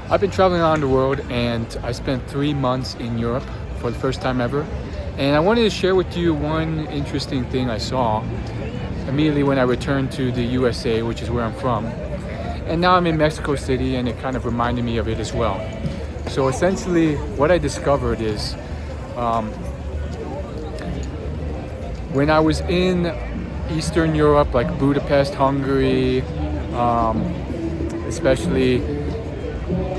I've been traveling around the world and I spent 3 months in Europe for the first time ever. And I wanted to share with you one interesting thing I saw immediately when I returned to the USA, which is where I'm from. And now I'm in Mexico City and it kind of reminded me of it as well. So essentially what I discovered is when I was in Eastern Europe, like Budapest, Hungary, especially,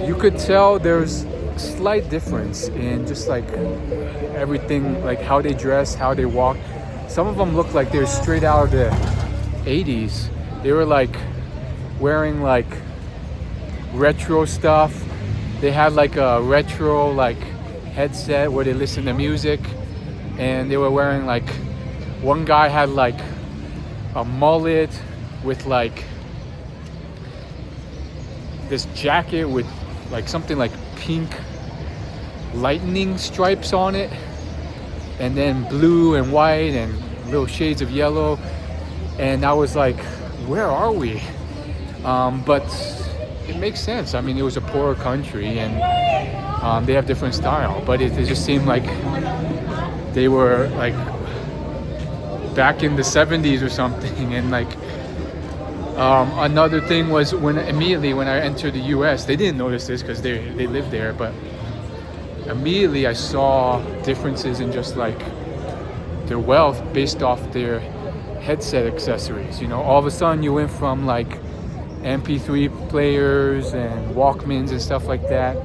you could tell there's a slight difference in just like everything, like how they dress, how they walk. Some of them look like they're straight out of the 80s. They were like wearing like retro stuff. They had like a retro like headset where they listen to music, and they were wearing like, one guy had like a mullet with like this jacket with like something like pink lightning stripes on it, and then blue and white and little shades of yellow. And I was like, where are we? But it makes sense. I mean, it was a poorer country and they have different style, but it just seemed like they were like back in the 70s or something. And like another thing was when I entered the US, they didn't notice this because they lived there, but immediately I saw differences in just like their wealth based off their headset accessories. You know, all of a sudden you went from like MP3 players and Walkmans and stuff like that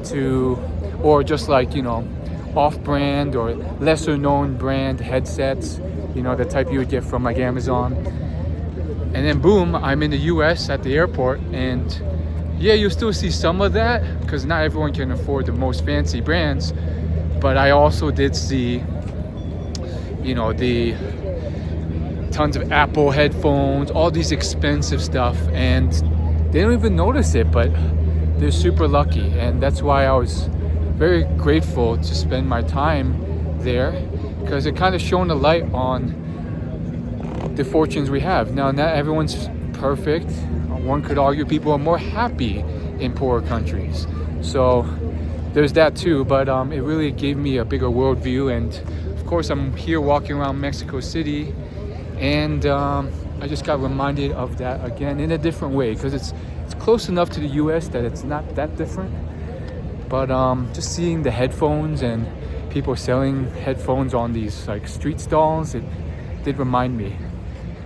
to, or just like, you know, off-brand or lesser known brand headsets, you know, the type you would get from like Amazon. And then boom, I'm in the US at the airport, and yeah, you'll still see some of that because not everyone can afford the most fancy brands. But I also did see, you know, the tons of Apple headphones, all these expensive stuff, and they don't even notice it, but they're super lucky. And that's why I was very grateful to spend my time there, because it kind of shone a light on the fortunes we have. Now, not everyone's perfect. One could argue people are more happy in poorer countries. So there's that too, but it really gave me a bigger worldview. And of course, I'm here walking around Mexico City, and I just got reminded of that again in a different way, because it's close enough to the US that it's not that different. But just seeing the headphones and people selling headphones on these like street stalls, it did remind me.